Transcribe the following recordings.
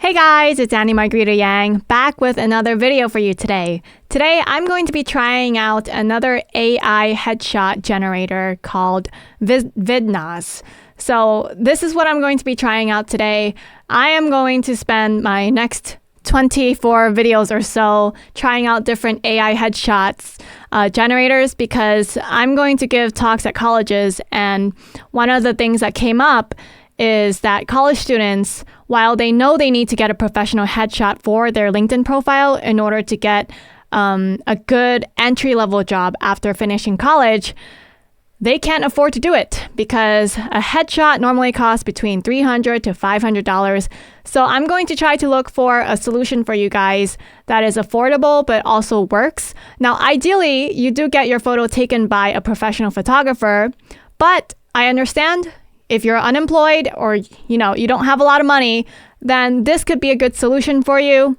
Hey guys, it's Margarita Yang back with another video for you today. Today I'm going to be trying out another AI headshot generator called Vidnoz. So this is what I'm going to be trying out today. I am going to spend my next 24 videos or so trying out different AI headshots generators because I'm going to give talks at colleges, and one of the things that came up is that college students, while they know they need to get a professional headshot for their LinkedIn profile in order to get a good entry-level job after finishing college, they can't afford to do it because a headshot normally costs between $300 to $500. So I'm going to try to look for a solution for you guys that is affordable but also works. Now, ideally, you do get your photo taken by a professional photographer, but I understand if you're unemployed or you don't have a lot of money, then this could be a good solution for you.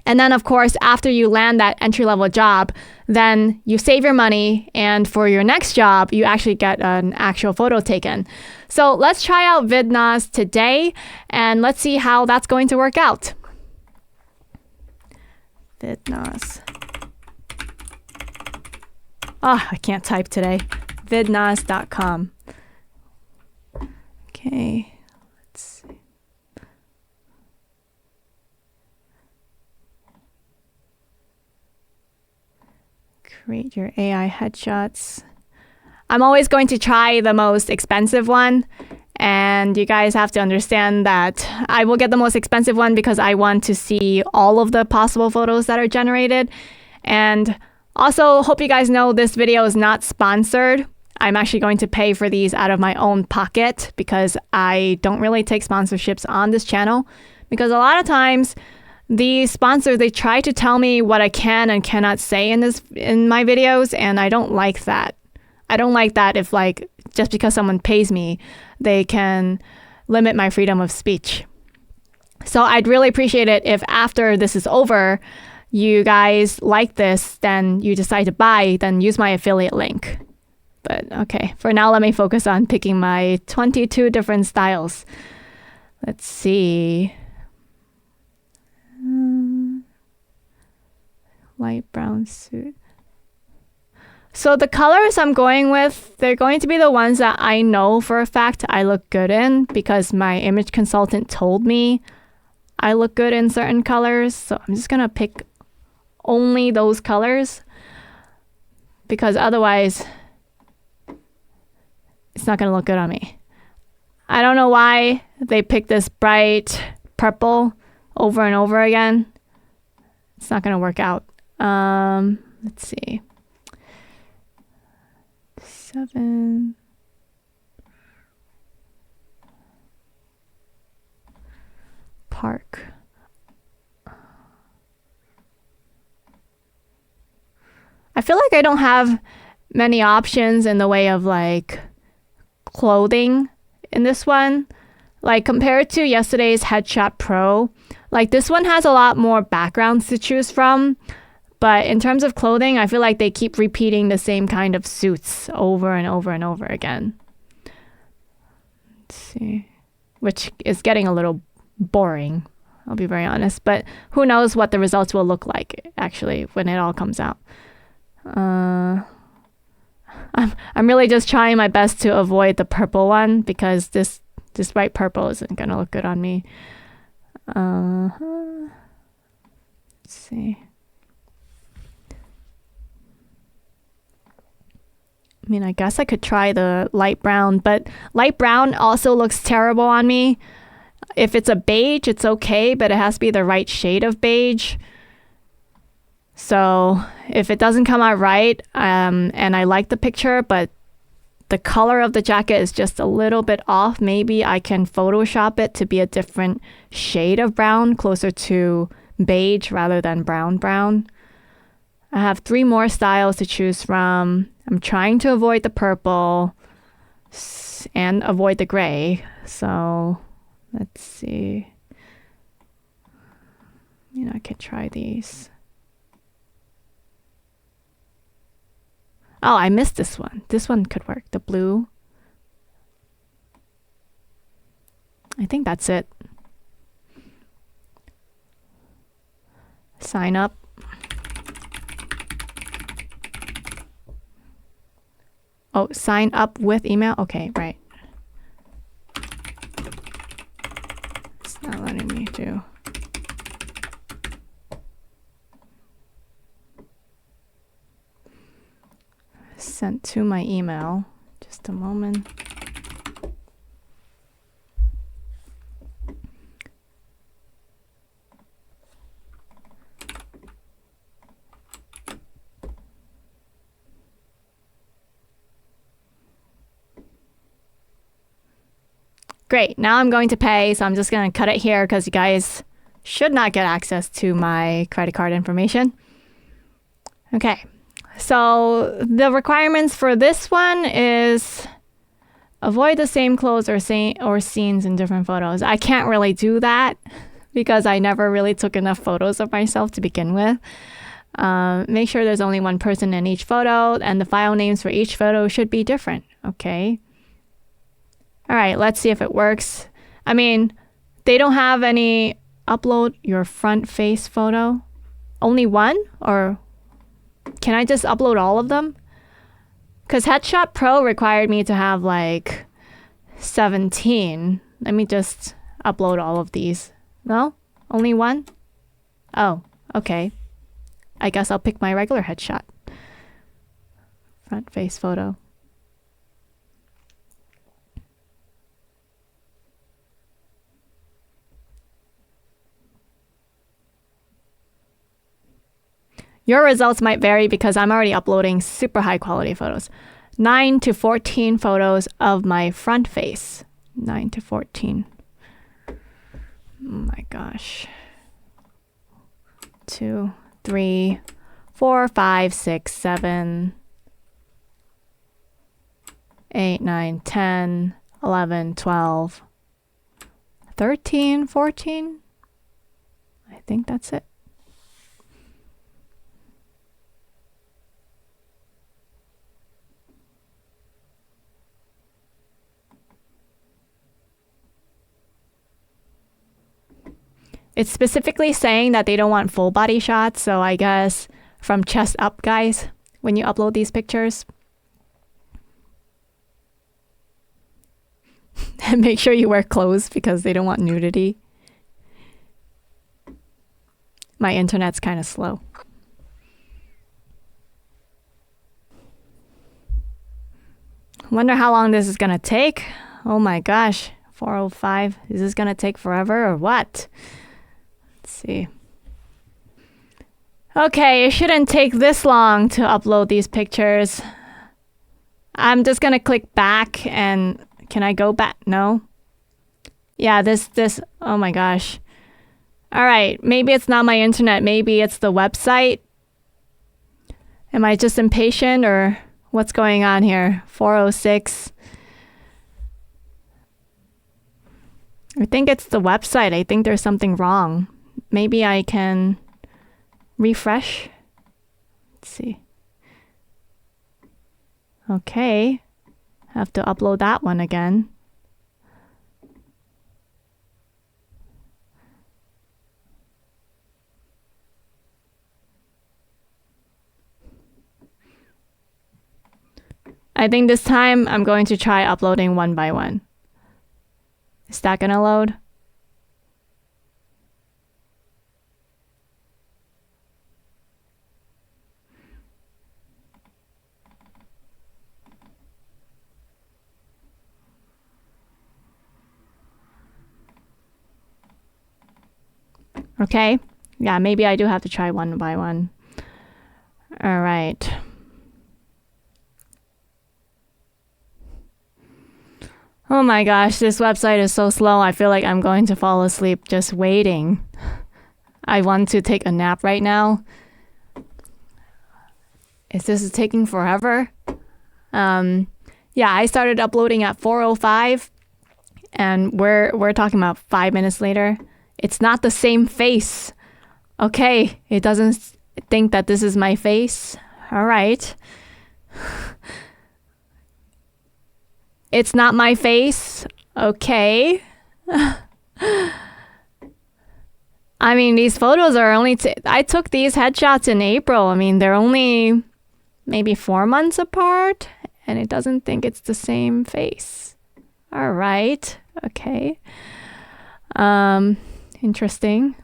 And then, of course, after you land that entry-level job, then you save your money, and for your next job, you actually get an actual photo taken. So let's try out Vidnoz today, and let's see how that's going to work out. Vidnoz. Oh, I can't type today. Vidnoz.com. Okay, let's see. Create your AI headshots. I'm always going to try the most expensive one, and you guys have to understand that I will get the most expensive one because I want to see all of the possible photos that are generated. And also, hope you guys know this video is not sponsored. I'm actually going to pay for these out of my own pocket because I don't really take sponsorships on this channel, because a lot of times the sponsors, they try to tell me what I can and cannot say in my videos, and I don't like that. I don't like that if just because someone pays me, they can limit my freedom of speech. So I'd really appreciate it if after this is over, you guys like this, then you decide to buy, then use my affiliate link. But okay, for now, let me focus on picking my 22 different styles. Let's see. Light brown suit. So the colors I'm going with, they're going to be the ones that I know for a fact I look good in because my image consultant told me I look good in certain colors. So I'm just going to pick only those colors because otherwise it's not going to look good on me. I don't know why they picked this bright purple over and over again. It's not going to work out. Let's see. 7. Park. I feel like I don't have many options in the way of clothing in this one. Compared to yesterday's Headshot Pro, this one has a lot more backgrounds to choose from. But in terms of clothing, I feel like they keep repeating the same kind of suits over and over and over again. Let's see. Which is getting a little boring, I'll be very honest. But who knows what the results will look like, actually, when it all comes out. I'm really just trying my best to avoid the purple one because this bright purple isn't going to look good on me. Let's see. I mean, I guess I could try the light brown, but light brown also looks terrible on me. If it's a beige, it's okay, but it has to be the right shade of beige. So if it doesn't come out right, and I like the picture, but the color of the jacket is just a little bit off, maybe I can Photoshop it to be a different shade of brown, closer to beige rather than brown. I have 3 more styles to choose from. I'm trying to avoid the purple and avoid the gray. So let's see. I could try these. Oh, I missed this one. This one could work. The blue. I think that's it. Sign up. Oh, sign up with email? Okay, right. It's not letting me do. Sent to my email. Just a moment. Great, now I'm going to pay, so I'm just going to cut it here because you guys should not get access to my credit card information. Okay, so the requirements for this one is avoid the same clothes or scenes in different photos. I can't really do that because I never really took enough photos of myself to begin with. Make sure there's only one person in each photo and the file names for each photo should be different. Okay. All right, let's see if it works. I mean, they don't have any upload your front face photo. Only one? Or can I just upload all of them? Because Headshot Pro required me to have like 17. Let me just upload all of these. No? Only one? Oh, okay. I guess I'll pick my regular headshot. Front face photo. Your results might vary because I'm already uploading super high quality photos. 9 to 14 photos of my front face. 9 to 14. Oh my gosh. 2, 3, 4, 5, 6, 7, 8, 9, 10, 11, 12, 13, 14. I think that's it. It's specifically saying that they don't want full body shots, so I guess from chest up, guys, when you upload these pictures. And make sure you wear clothes because they don't want nudity. My internet's kind of slow. Wonder how long this is gonna take. Oh my gosh, 4:05. Is this gonna take forever or what? Let's see. Okay, it shouldn't take this long to upload these pictures. I'm just gonna click back and can I go back? No. Yeah, this, oh my gosh. All right, maybe it's not my internet. Maybe it's the website. Am I just impatient or what's going on here? 4:06. I think it's the website. I think there's something wrong. Maybe I can refresh. Let's see. Okay. Have to upload that one again. I think this time I'm going to try uploading one by one. Is that gonna load? Okay. Yeah, maybe I do have to try one by one. All right. Oh my gosh, this website is so slow. I feel like I'm going to fall asleep just waiting. I want to take a nap right now. Is this taking forever? Yeah, I started uploading at 4:05 and we're talking about 5 minutes later. It's not the same face. Okay, it doesn't think that this is my face. All right. It's not my face. Okay. I mean, these photos are only... I took these headshots in April. I mean, they're only maybe 4 months apart, and it doesn't think it's the same face. All right. Okay. Interesting.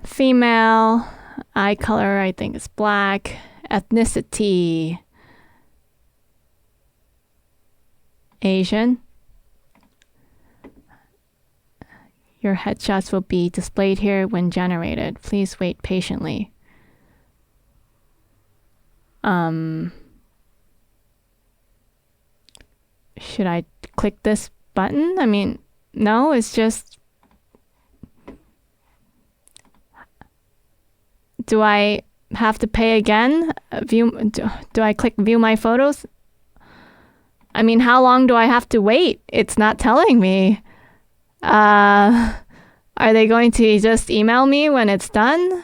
Female. Eye color, I think, is black. Ethnicity. Asian. Your headshots will be displayed here when generated. Please wait patiently. Should I click this button? I mean, no, it's just... Do I have to pay again? Do I click view my photos? I mean, how long do I have to wait? It's not telling me. Are they going to just email me when it's done?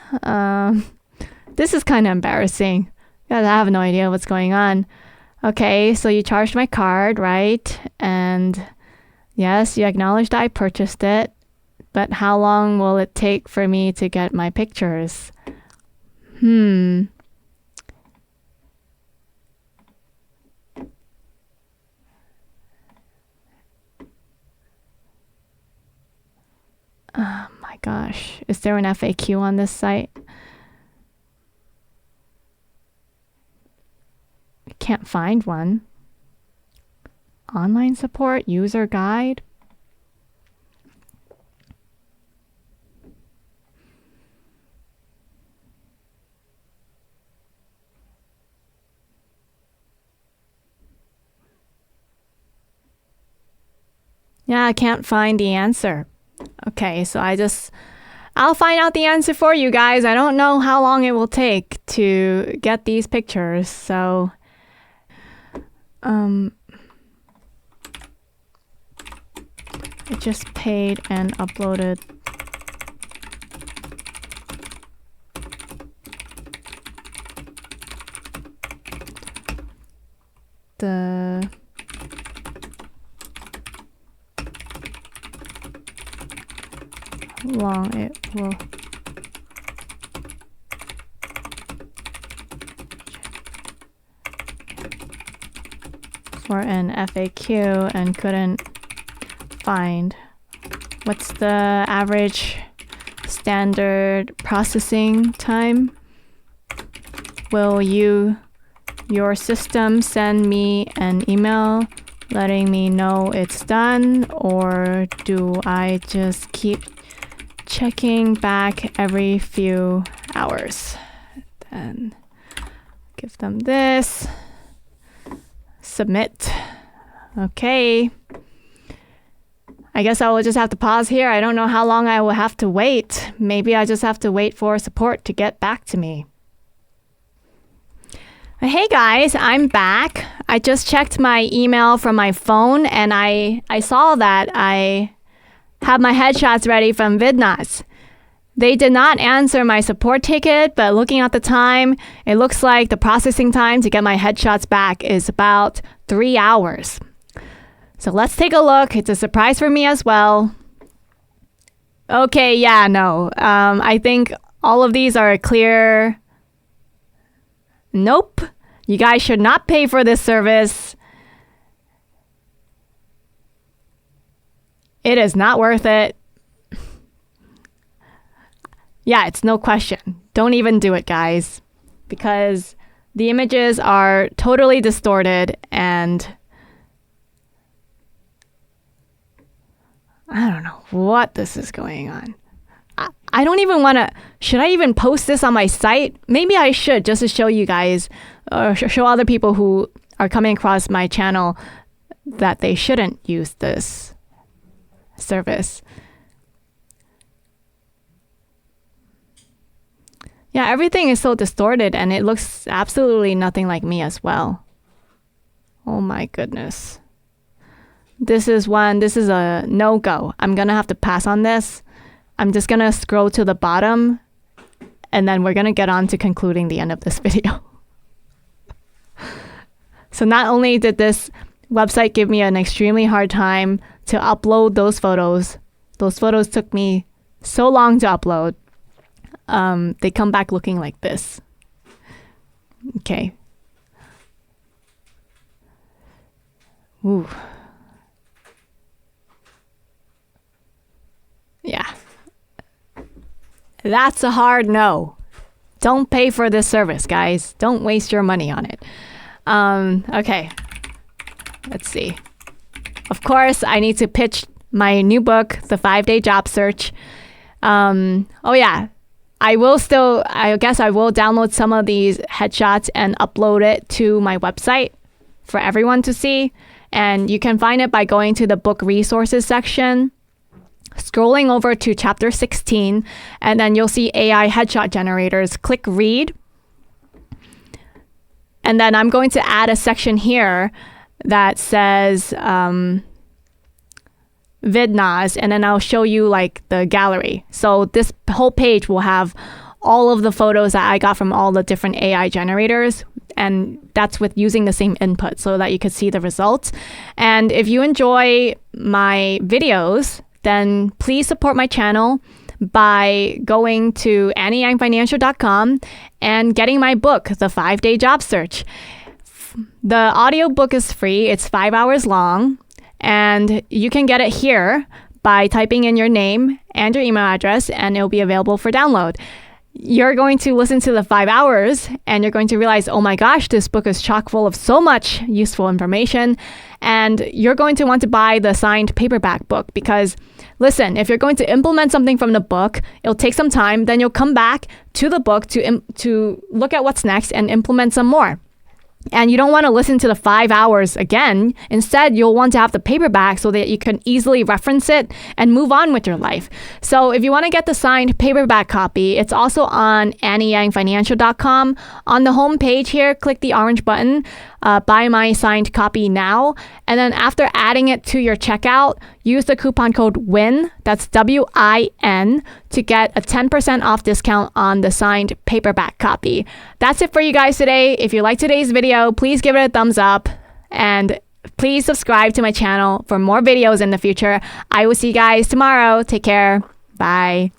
This is kind of embarrassing. I have no idea what's going on. Okay, so you charged my card, right? And yes, you acknowledged I purchased it. But how long will it take for me to get my pictures? Oh my gosh. Is there an FAQ on this site? I can't find one. Online support, user guide. Yeah, I can't find the answer. Okay, so I'll find out the answer for you guys. I don't know how long it will take to get these pictures, so I just paid and uploaded the long it will for an FAQ and couldn't find. What's the average standard processing time? Will your system send me an email letting me know it's done, or do I just keep checking back every few hours? Then give them this. Submit. Okay. I guess I will just have to pause here. I don't know how long I will have to wait. Maybe I just have to wait for support to get back to me. Hey guys, I'm back. I just checked my email from my phone and I saw that I have my headshots ready from Vidnoz. They did not answer my support ticket, but looking at the time, it looks like the processing time to get my headshots back is about 3 hours. So let's take a look. It's a surprise for me as well. Okay, yeah, no. I think all of these are clear. Nope. You guys should not pay for this service. It is not worth it. Yeah, it's no question. Don't even do it, guys. Because the images are totally distorted and I don't know what this is going on. I don't even want to... Should I even post this on my site? Maybe I should, just to show you guys, or show other people who are coming across my channel that they shouldn't use this service. Yeah, everything is so distorted and it looks absolutely nothing like me as well. Oh my goodness. This is a no-go. I'm gonna have to pass on this. I'm just gonna scroll to the bottom and then we're gonna get on to concluding the end of this video. So not only did this website gave me an extremely hard time to upload those photos. Those photos took me so long to upload. They come back looking like this. Okay. Ooh. Yeah. That's a hard no. Don't pay for this service, guys. Don't waste your money on it. Okay. Let's see. Of course, I need to pitch my new book, The 5-Day Job Search. Oh yeah. I guess I will download some of these headshots and upload it to my website for everyone to see. And you can find it by going to the book resources section, scrolling over to chapter 16, and then you'll see AI headshot generators. Click read. And then I'm going to add a section here that says Vidnoz, and then I'll show you like the gallery. So this whole page will have all of the photos that I got from all the different AI generators, and that's with using the same input so that you could see the results. And if you enjoy my videos, then please support my channel by going to AnnieYangFinancial.com and getting my book, The 5-Day Job Search. The audiobook is free. It's 5 hours long. And you can get it here by typing in your name and your email address, and it'll be available for download. You're going to listen to the 5 hours, and you're going to realize, oh my gosh, this book is chock full of so much useful information. And you're going to want to buy the signed paperback book because, listen, if you're going to implement something from the book, it'll take some time. Then you'll come back to the book to look at what's next and implement some more. And you don't want to listen to the 5 hours again. Instead, you'll want to have the paperback so that you can easily reference it and move on with your life. So if you want to get the signed paperback copy, it's also on AnnieYangFinancial.com. On the home page here, click the orange button, buy my signed copy now. And then after adding it to your checkout, use the coupon code WIN, that's WIN, to get a 10% off discount on the signed paperback copy. That's it for you guys today. If you like today's video, please give it a thumbs up and please subscribe to my channel for more videos in the future. I will see you guys tomorrow. Take care. Bye.